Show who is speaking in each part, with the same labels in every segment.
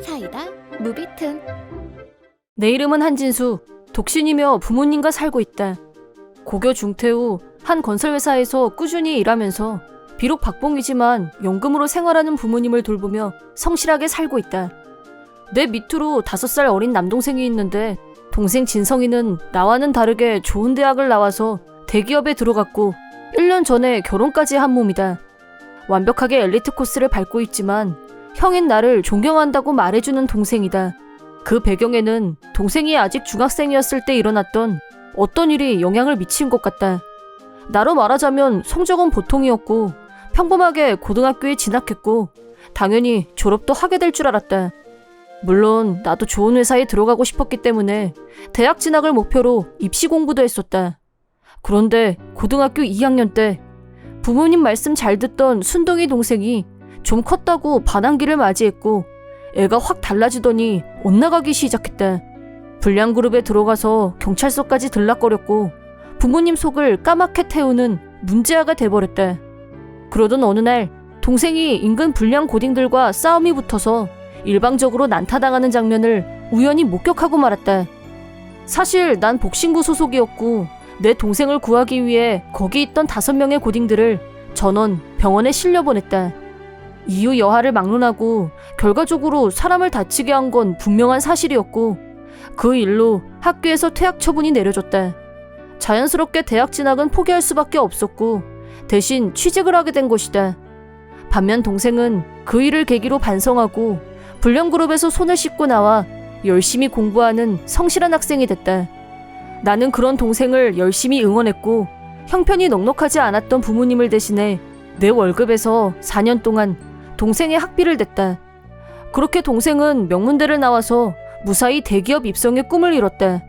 Speaker 1: 사이다 무비튼.
Speaker 2: 내 이름은 한진수. 독신이며 부모님과 살고 있다. 고교 중퇴 후 한 건설회사에서 꾸준히 일하면서 비록 박봉이지만 연금으로 생활하는 부모님을 돌보며 성실하게 살고 있다. 내 밑으로 5살 어린 남동생이 있는데 동생 진성이는 나와는 다르게 좋은 대학을 나와서 대기업에 들어갔고 1년 전에 결혼까지 한 몸이다. 완벽하게 엘리트 코스를 밟고 있지만 형인 나를 존경한다고 말해주는 동생이다. 그 배경에는 동생이 아직 중학생이었을 때 일어났던 어떤 일이 영향을 미친 것 같다. 나로 말하자면 성적은 보통이었고 평범하게 고등학교에 진학했고 당연히 졸업도 하게 될 줄 알았다. 물론 나도 좋은 회사에 들어가고 싶었기 때문에 대학 진학을 목표로 입시 공부도 했었다. 그런데 고등학교 2학년 때 부모님 말씀 잘 듣던 순둥이 동생이 좀 컸다고 반항기를 맞이했고 애가 확 달라지더니 엇나가기 시작했다. 불량그룹에 들어가서 경찰서까지 들락거렸고 부모님 속을 까맣게 태우는 문제아가 돼버렸다. 그러던 어느 날 동생이 인근 불량 고딩들과 싸움이 붙어서 일방적으로 난타당하는 장면을 우연히 목격하고 말았다. 사실 난 복싱부 소속이었고 내 동생을 구하기 위해 거기 있던 5명의 고딩들을 전원 병원에 실려보냈다. 이유 여하를 막론하고 결과적으로 사람을 다치게 한 건 분명한 사실이었고 그 일로 학교에서 퇴학 처분이 내려졌다. 자연스럽게 대학 진학은 포기할 수밖에 없었고 대신 취직을 하게 된 것이다. 반면 동생은 그 일을 계기로 반성하고 불량그룹에서 손을 씻고 나와 열심히 공부하는 성실한 학생이 됐다. 나는 그런 동생을 열심히 응원했고 형편이 넉넉하지 않았던 부모님을 대신해 내 월급에서 4년 동안 동생의 학비를 냈다. 그렇게 동생은 명문대를 나와서 무사히 대기업 입성의 꿈을 이뤘다.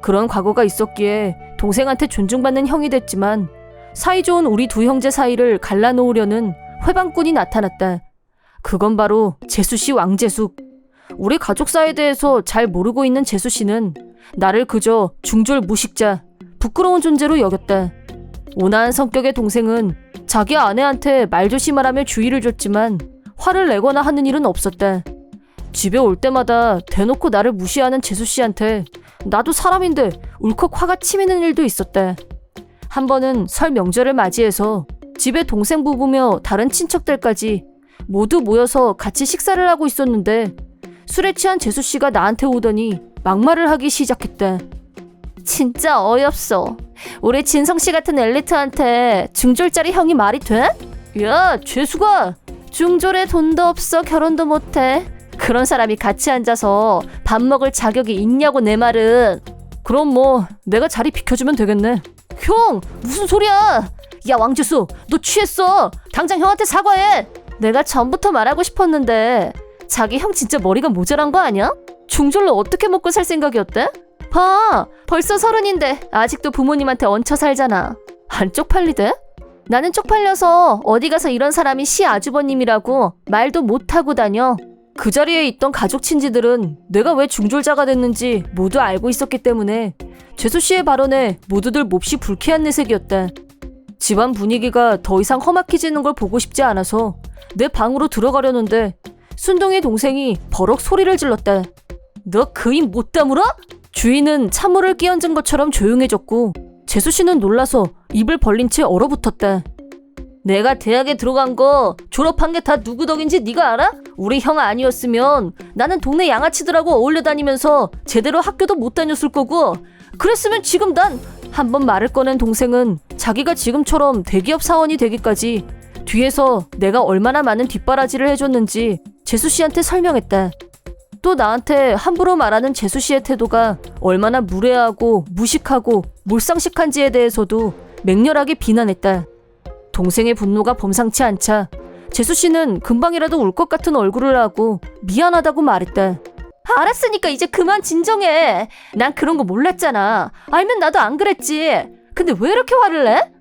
Speaker 2: 그런 과거가 있었기에 동생한테 존중받는 형이 됐지만 사이좋은 우리 두 형제 사이를 갈라놓으려는 회방꾼이 나타났다. 그건 바로 재수씨 왕재숙. 우리 가족사에 대해서 잘 모르고 있는 재수씨는 나를 그저 중졸 무식자, 부끄러운 존재로 여겼다. 온화한 성격의 동생은 자기 아내한테 말조심하라며 주의를 줬지만 화를 내거나 하는 일은 없었다. 집에 올 때마다 대놓고 나를 무시하는 재수씨한테 나도 사람인데 울컥 화가 치미는 일도 있었다. 한 번은 설 명절을 맞이해서 집에 동생 부부며 다른 친척들까지 모두 모여서 같이 식사를 하고 있었는데 술에 취한 재수씨가 나한테 오더니 막말을 하기 시작했다. 진짜 어이없어. 우리 진성씨 같은 엘리트한테 중졸짜리 형이 말이 돼? 야, 재수가! 중졸에 돈도 없어 결혼도 못해. 그런 사람이 같이 앉아서 밥 먹을 자격이 있냐고 내 말은. 그럼 뭐 내가 자리 비켜주면 되겠네. 형! 무슨 소리야! 야 왕재수, 너 취했어! 당장 형한테 사과해! 내가 전부터 말하고 싶었는데 자기 형 진짜 머리가 모자란 거 아니야? 중졸로 어떻게 먹고 살 생각이었대? 봐! 벌써 30인데 아직도 부모님한테 얹혀 살잖아. 안 쪽팔리대? 나는 쪽팔려서 어디 가서 이런 사람이 시 아주버님이라고 말도 못하고 다녀. 그 자리에 있던 가족 친지들은 내가 왜 중졸자가 됐는지 모두 알고 있었기 때문에 재수씨의 발언에 모두들 몹시 불쾌한 내색이었다. 집안 분위기가 더 이상 험악해지는 걸 보고 싶지 않아서 내 방으로 들어가려는데 순둥이 동생이 버럭 소리를 질렀다. 너 그 입 못 다물어? 주인은 찬물을 끼얹은 것처럼 조용해졌고 재수씨는 놀라서 입을 벌린 채 얼어붙었다. 내가 대학에 들어간 거 졸업한 게 다 누구 덕인지 네가 알아? 우리 형 아니었으면 나는 동네 양아치들하고 어울려 다니면서 제대로 학교도 못 다녔을 거고 그랬으면 지금 난 한 번 말을 꺼낸 동생은 자기가 지금처럼 대기업 사원이 되기까지 뒤에서 내가 얼마나 많은 뒷바라지를 해줬는지 재수씨한테 설명했다. 또 나한테 함부로 말하는 재수씨의 태도가 얼마나 무례하고 무식하고 몰상식한지에 대해서도 맹렬하게 비난했다. 동생의 분노가 범상치 않자 재수씨는 금방이라도 울 것 같은 얼굴을 하고 미안하다고 말했다. 알았으니까 이제 그만 진정해. 난 그런 거 몰랐잖아. 알면 나도 안 그랬지. 근데 왜 이렇게 화를 내?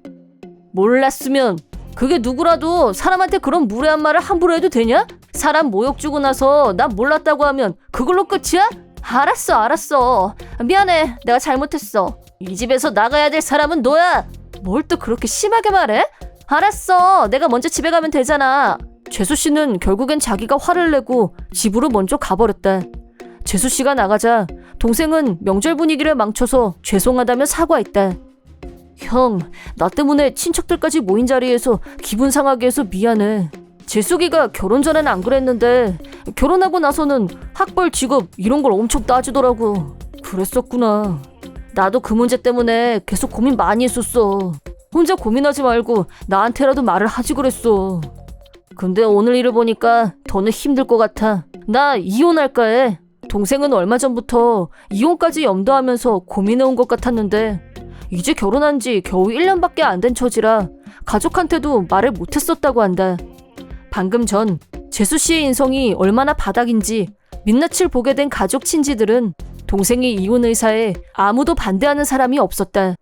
Speaker 2: 몰랐으면 그게 누구라도 사람한테 그런 무례한 말을 함부로 해도 되냐? 사람 모욕 주고 나서 난 몰랐다고 하면 그걸로 끝이야? 알았어. 미안해. 내가 잘못했어. 이 집에서 나가야 될 사람은 너야. 뭘 또 그렇게 심하게 말해? 알았어. 내가 먼저 집에 가면 되잖아. 재수씨는 결국엔 자기가 화를 내고 집으로 먼저 가버렸다. 재수씨가 나가자 동생은 명절 분위기를 망쳐서 죄송하다며 사과했다. 형, 나 때문에 친척들까지 모인 자리에서 기분 상하게 해서 미안해. 재숙이가 결혼 전엔 안 그랬는데 결혼하고 나서는 학벌, 직업 이런 걸 엄청 따지더라고. 그랬었구나. 나도 그 문제 때문에 계속 고민 많이 했었어. 혼자 고민하지 말고 나한테라도 말을 하지 그랬어. 근데 오늘 일을 보니까 더는 힘들 것 같아. 나 이혼할까 해. 동생은 얼마 전부터 이혼까지 염두하면서 고민해온 것 같았는데 이제 결혼한 지 겨우 1년밖에 안 된 처지라 가족한테도 말을 못했었다고 한다. 방금 전 재수씨의 인성이 얼마나 바닥인지 민낯을 보게 된 가족 친지들은 동생이 이혼 의사에 아무도 반대하는 사람이 없었다.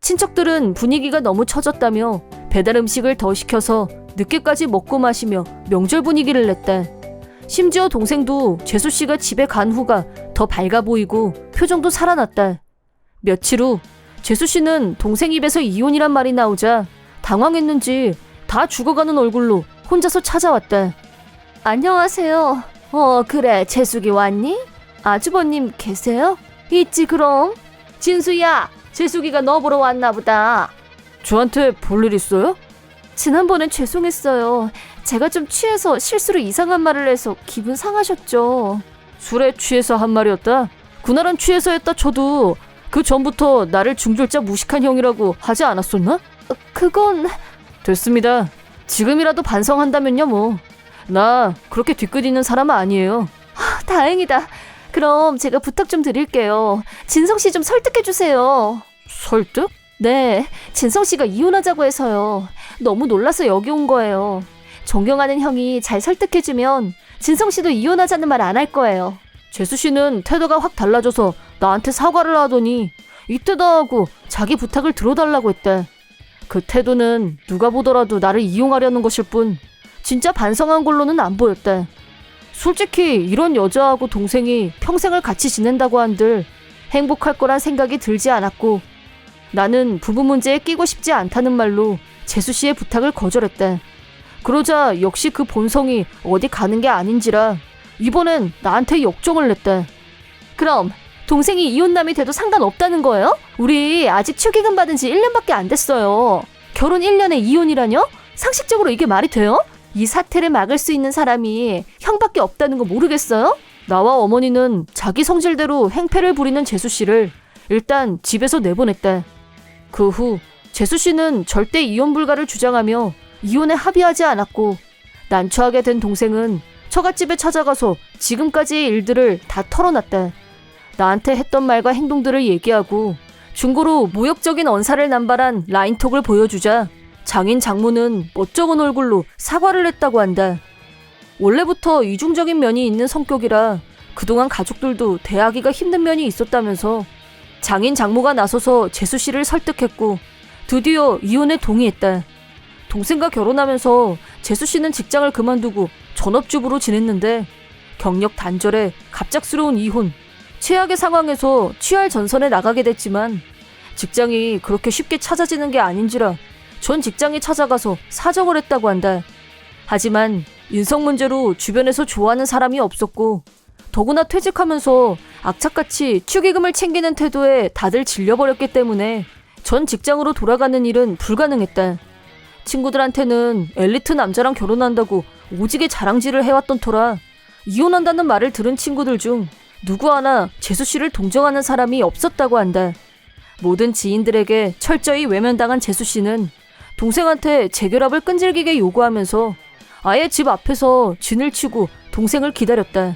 Speaker 2: 친척들은 분위기가 너무 처졌다며 배달 음식을 더 시켜서 늦게까지 먹고 마시며 명절 분위기를 냈다. 심지어 동생도 재수씨가 집에 간 후가 더 밝아 보이고 표정도 살아났다. 며칠 후 재수씨는 동생 입에서 이혼이란 말이 나오자 당황했는지 다 죽어가는 얼굴로 혼자서 찾아왔다. 안녕하세요. 그래, 재숙이 왔니? 아주버님 계세요? 있지 그럼. 진수야, 재숙이가 너 보러 왔나 보다. 저한테 볼 일 있어요? 지난번엔 죄송했어요. 제가 좀 취해서 실수로 이상한 말을 해서 기분 상하셨죠. 술에 취해서 한 말이었다? 그날은 취해서 했다 쳐도 그 전부터 나를 중졸자 무식한 형이라고 하지 않았었나? 그건... 됐습니다. 지금이라도 반성한다면요 뭐. 나 그렇게 뒤끝 있는 사람은 아니에요. 다행이다. 그럼 제가 부탁 좀 드릴게요. 진성씨 좀 설득해주세요. 설득? 네, 진성씨가 이혼하자고 해서요. 너무 놀라서 여기 온 거예요. 존경하는 형이 잘 설득해주면 진성씨도 이혼하자는 말 안 할 거예요. 재수씨는 태도가 확 달라져서 나한테 사과를 하더니 이때다 하고 자기 부탁을 들어달라고 했대. 그 태도는 누가 보더라도 나를 이용하려는 것일 뿐 진짜 반성한 걸로는 안 보였대. 솔직히 이런 여자하고 동생이 평생을 같이 지낸다고 한들 행복할 거란 생각이 들지 않았고 나는 부부 문제에 끼고 싶지 않다는 말로 재수씨의 부탁을 거절했대. 그러자 역시 그 본성이 어디 가는 게 아닌지라 이번엔 나한테 역정을 냈대. 그럼 동생이 이혼남이 돼도 상관없다는 거예요? 우리 아직 축의금 받은 지 1년밖에 안 됐어요. 결혼 1년에 이혼이라뇨? 상식적으로 이게 말이 돼요? 이 사태를 막을 수 있는 사람이 형밖에 없다는 거 모르겠어요? 나와 어머니는 자기 성질대로 행패를 부리는 재수씨를 일단 집에서 내보냈대. 그 후 재수씨는 절대 이혼 불가를 주장하며 이혼에 합의하지 않았고 난처하게 된 동생은 처갓집에 찾아가서 지금까지의 일들을 다 털어놨대. 나한테 했던 말과 행동들을 얘기하고 중고로 모욕적인 언사를 남발한 라인톡을 보여주자 장인 장모는 멋쩍은 얼굴로 사과를 했다고 한다. 원래부터 이중적인 면이 있는 성격이라 그동안 가족들도 대하기가 힘든 면이 있었다면서 장인 장모가 나서서 재수씨를 설득했고 드디어 이혼에 동의했다. 동생과 결혼하면서 재수씨는 직장을 그만두고 전업주부로 지냈는데 경력 단절에 갑작스러운 이혼, 최악의 상황에서 취할 전선에 나가게 됐지만 직장이 그렇게 쉽게 찾아지는 게 아닌지라 전 직장에 찾아가서 사정을 했다고 한다. 하지만 인성 문제로 주변에서 좋아하는 사람이 없었고 더구나 퇴직하면서 악착같이 축의금을 챙기는 태도에 다들 질려버렸기 때문에 전 직장으로 돌아가는 일은 불가능했다. 친구들한테는 엘리트 남자랑 결혼한다고 오지게 자랑질을 해왔던 터라 이혼한다는 말을 들은 친구들 중 누구 하나 재수씨를 동정하는 사람이 없었다고 한다. 모든 지인들에게 철저히 외면당한 재수씨는 동생한테 재결합을 끈질기게 요구하면서 아예 집 앞에서 진을 치고 동생을 기다렸다.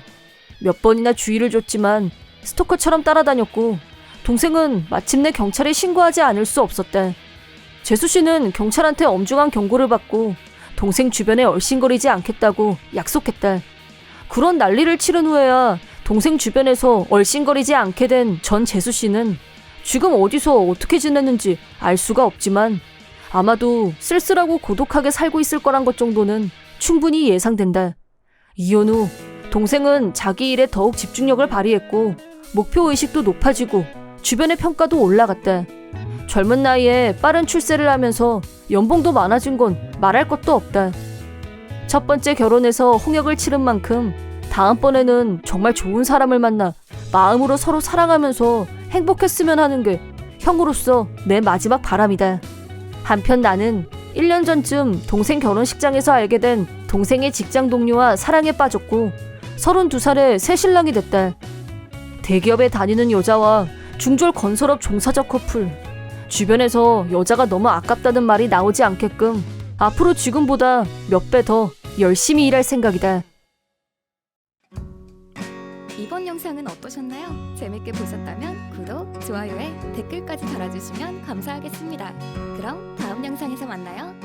Speaker 2: 몇 번이나 주의를 줬지만 스토커처럼 따라다녔고 동생은 마침내 경찰에 신고하지 않을 수 없었다. 재수씨는 경찰한테 엄중한 경고를 받고 동생 주변에 얼씬거리지 않겠다고 약속했다. 그런 난리를 치른 후에야 동생 주변에서 얼씬거리지 않게 된 전 재수씨는 지금 어디서 어떻게 지냈는지 알 수가 없지만 아마도 쓸쓸하고 고독하게 살고 있을 거란 것 정도는 충분히 예상된다. 이혼 후 동생은 자기 일에 더욱 집중력을 발휘했고 목표의식도 높아지고 주변의 평가도 올라갔다. 젊은 나이에 빠른 출세를 하면서 연봉도 많아진 건 말할 것도 없다. 첫 번째 결혼에서 홍역을 치른 만큼 다음번에는 정말 좋은 사람을 만나 마음으로 서로 사랑하면서 행복했으면 하는 게 형으로서 내 마지막 바람이다. 한편 나는 1년 전쯤 동생 결혼식장에서 알게 된 동생의 직장 동료와 사랑에 빠졌고 32살에 새 신랑이 됐다. 대기업에 다니는 여자와 중졸 건설업 종사자 커플. 주변에서 여자가 너무 아깝다는 말이 나오지 않게끔 앞으로 지금보다 몇 배 더 열심히 일할 생각이다.
Speaker 1: 이번 영상은 어떠셨나요? 재밌게 보셨다면 구독, 좋아요에 댓글까지 달아주시면 감사하겠습니다. 그럼 다음 영상에서 만나요.